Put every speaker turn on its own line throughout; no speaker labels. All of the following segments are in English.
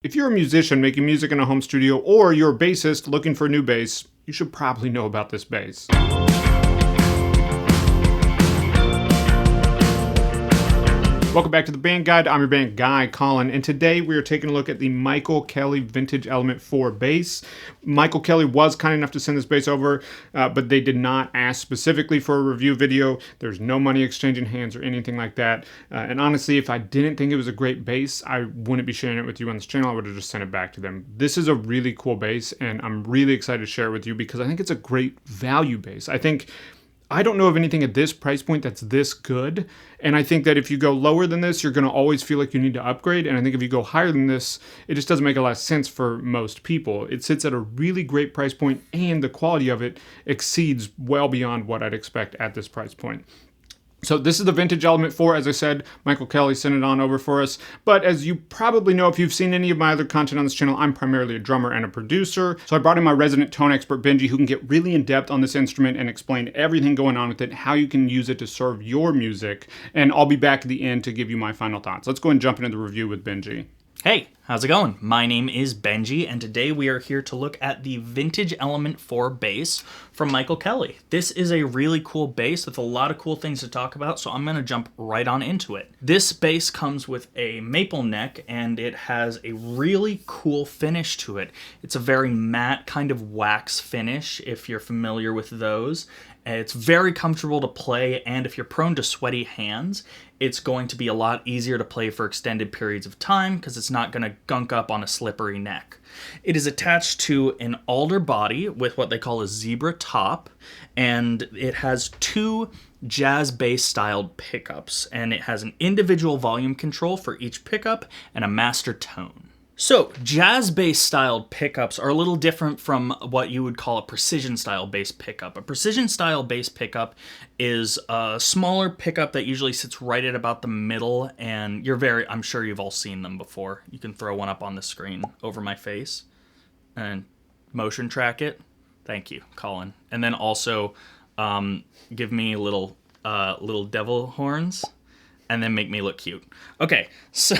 If you're a musician making music in a home studio, or you're a bassist looking for a new bass, you should probably know about this bass. Welcome back to the Band Guide. I'm your band guy, Colin, and today we are taking a look at the Michael Kelly Vintage Element 4 bass. Michael Kelly was kind enough to send this bass over, but they did not ask specifically for a review video. There's no money exchanging hands or anything like that. And honestly, if I didn't think it was a great bass, I wouldn't be sharing it with you on this channel. I would have just sent it back to them. This is a really cool bass, and I'm really excited to share it with you because I think it's a great value bass. I don't know of anything at this price point that's this good, and I think that if you go lower than this, you're going to always feel like you need to upgrade, and I think if you go higher than this, it just doesn't make a lot of sense for most people. It sits at a really great price point, and the quality of it exceeds well beyond what I'd expect at this price point. So this is the Vintage Element 4. As I said, Michael Kelly sent it on over for us. But as you probably know, if you've seen any of my other content on this channel, I'm primarily a drummer and a producer. So I brought in my resident tone expert, Benji, who can get really in-depth on this instrument and explain everything going on with it, how you can use it to serve your music. And I'll be back at the end to give you my final thoughts. Let's go and jump into the review with Benji.
Hey, how's it going? My name is Benji, and today we are here to look at the Vintage Element 4 bass from Michael Kelly. This is a really cool bass with a lot of cool things to talk about, so I'm going to jump right on into it. This bass comes with a maple neck, and it has a really cool finish to it. It's a very matte kind of wax finish, if you're familiar with those. It's very comfortable to play, and if you're prone to sweaty hands, it's going to be a lot easier to play for extended periods of time because it's not going to gunk up on a slippery neck. It is attached to an alder body with what they call a zebra top, and it has two jazz bass styled pickups, and it has an individual volume control for each pickup and a master tone. So, jazz bass styled pickups are a little different from what you would call a precision style bass pickup. A precision style bass pickup is a smaller pickup that usually sits right at about the middle, and I'm sure you've all seen them before. You can throw one up on the screen over my face and motion track it. Thank you, Colin. And then also give me little devil horns. And then make me look cute. Okay, so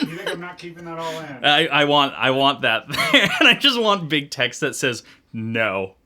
You think I'm not keeping that all in?
I want that there, and I just want big text that says no.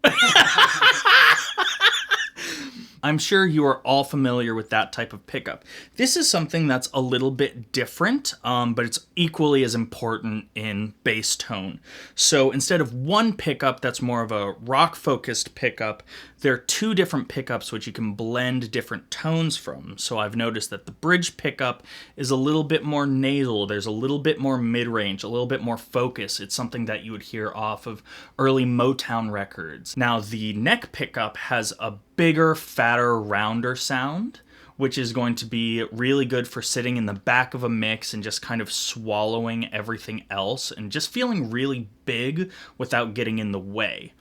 I'm sure you are all familiar with that type of pickup. This is something that's a little bit different, but it's equally as important in bass tone. So instead of one pickup that's more of a rock-focused pickup, there are two different pickups which you can blend different tones from. So I've noticed that the bridge pickup is a little bit more nasal, there's a little bit more mid-range, a little bit more focus. It's something that you would hear off of early Motown records. Now the neck pickup has a bigger, fatter, rounder sound, which is going to be really good for sitting in the back of a mix and just kind of swallowing everything else and just feeling really big without getting in the way.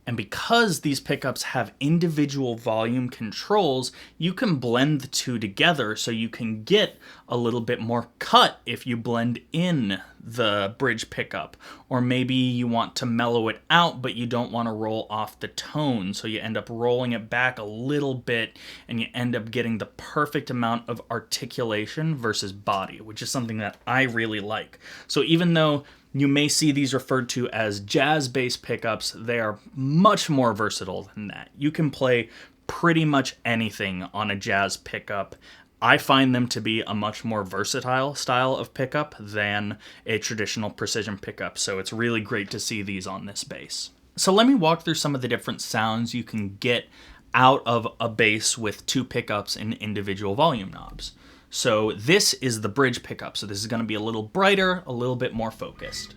And because these pickups have individual volume controls, you can blend the two together so you can get a little bit more cut if you blend in the bridge pickup. Or maybe you want to mellow it out, but you don't want to roll off the tone, so you end up rolling it back a little bit, and you end up getting the perfect amount of articulation versus body, which is something that I really like. So even though you may see these referred to as jazz bass pickups, they are much more versatile than that. You can play pretty much anything on a jazz pickup. I find them to be a much more versatile style of pickup than a traditional precision pickup, so it's really great to see these on this bass. So let me walk through some of the different sounds you can get out of a bass with two pickups and individual volume knobs. So this is the bridge pickup, so this is going to be a little brighter, a little bit more focused.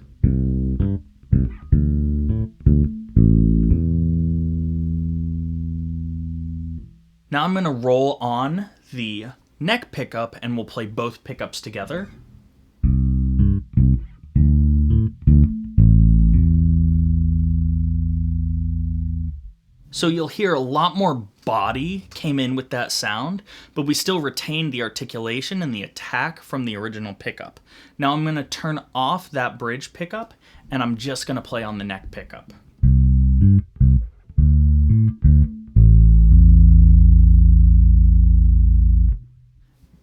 Now I'm going to roll on the neck pickup and we'll play both pickups together. So you'll hear a lot more body came in with that sound, but we still retained the articulation and the attack from the original pickup. Now I'm going to turn off that bridge pickup, and I'm just going to play on the neck pickup.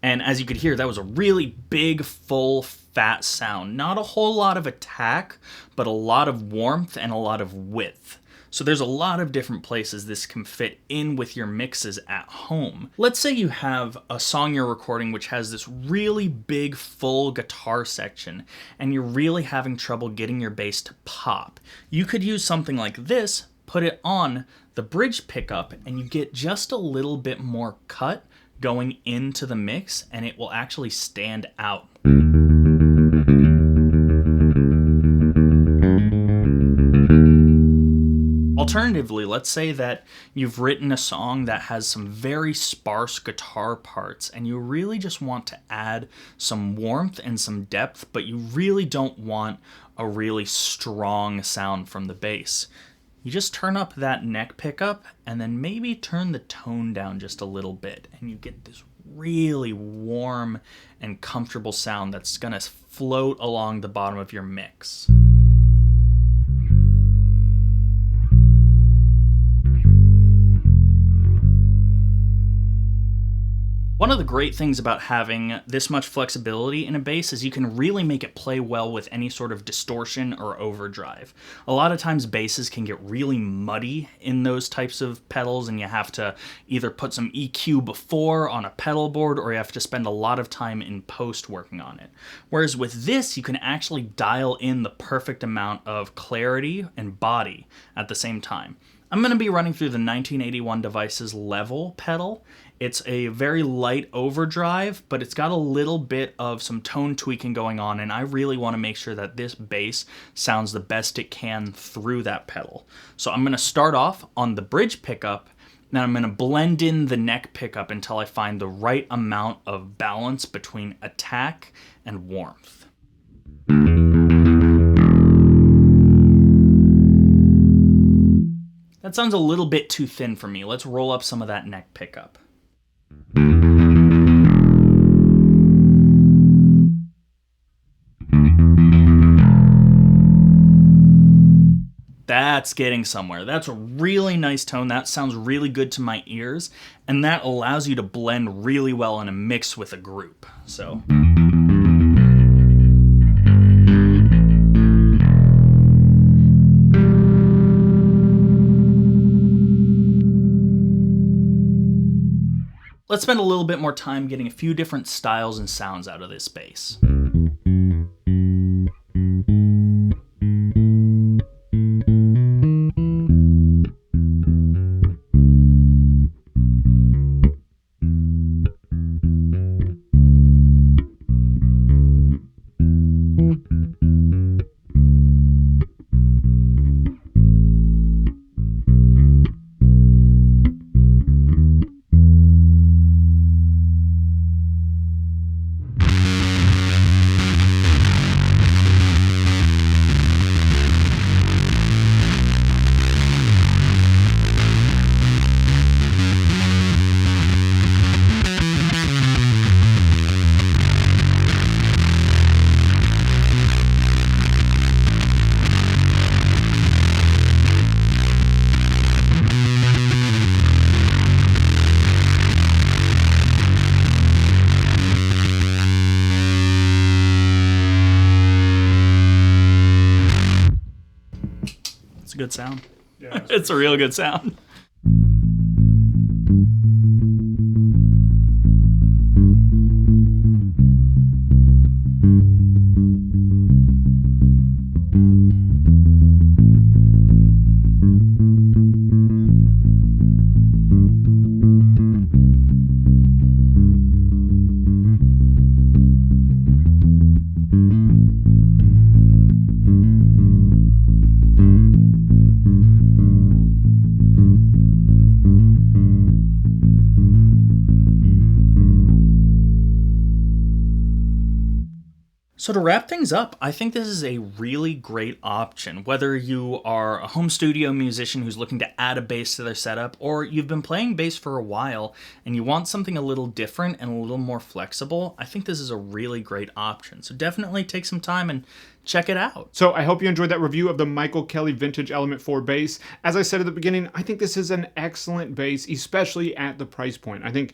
And And as you could hear, that was a really big, full, fat sound. Not a whole lot of attack, but a lot of warmth and a lot of width. So there's a lot of different places this can fit in with your mixes at home. Let's say you have a song you're recording which has this really big, full guitar section, and you're really having trouble getting your bass to pop. You could use something like this, put it on the bridge pickup, and you get just a little bit more cut going into the mix, and it will actually stand out. Alternatively, let's say that you've written a song that has some very sparse guitar parts and you really just want to add some warmth and some depth, but you really don't want a really strong sound from the bass. You just turn up that neck pickup and then maybe turn the tone down just a little bit, and you get this really warm and comfortable sound that's going to float along the bottom of your mix. One of the great things about having this much flexibility in a bass is you can really make it play well with any sort of distortion or overdrive. A lot of times basses can get really muddy in those types of pedals, and you have to either put some EQ before on a pedal board, or you have to spend a lot of time in post working on it. Whereas with this, you can actually dial in the perfect amount of clarity and body at the same time. I'm going to be running through the 1981 Devices Level pedal. It's a very light overdrive, but it's got a little bit of some tone tweaking going on, and I really want to make sure that this bass sounds the best it can through that pedal. So I'm going to start off on the bridge pickup, then I'm going to blend in the neck pickup until I find the right amount of balance between attack and warmth. That sounds a little bit too thin for me. Let's roll up some of that neck pickup. That's getting somewhere. That's a really nice tone. That sounds really good to my ears, and that allows you to blend really well in a mix with a group. So let's spend a little bit more time getting a few different styles and sounds out of this bass. Good sound. Yeah, it's a real good sound. So to wrap things up, I think this is a really great option. Whether you are a home studio musician who's looking to add a bass to their setup, or you've been playing bass for a while and you want something a little different and a little more flexible, I think this is a really great option. So definitely take some time and check it out.
So I hope you enjoyed that review of the Michael Kelly Vintage Element 4 bass. As I said at the beginning, I think this is an excellent bass, especially at the price point. I think,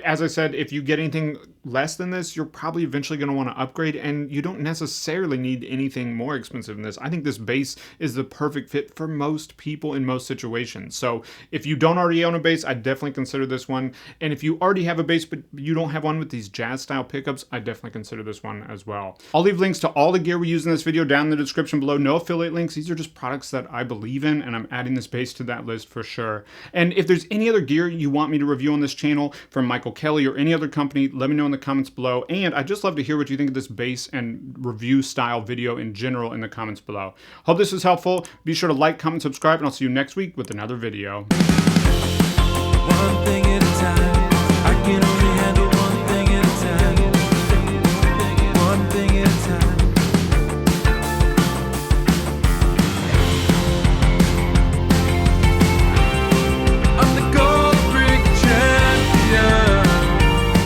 as I said, if you get anything less than this, you're probably eventually going to want to upgrade, and you don't necessarily need anything more expensive than this. I think this bass is the perfect fit for most people in most situations. So if you don't already own a bass, I definitely consider this one. And if you already have a bass but you don't have one with these jazz style pickups, I definitely consider this one as well. I'll leave links to all the gear we use in this video down in the description below. No affiliate links. These are just products that I believe in, and I'm adding this bass to that list for sure. And if there's any other gear you want me to review on this channel from Michael Kelly or any other company, let me know in the comments below. And I'd just love to hear what you think of this bass and review style video in general in the comments below. Hope this was helpful. Be sure to like, comment, subscribe, and I'll see you next week with another video.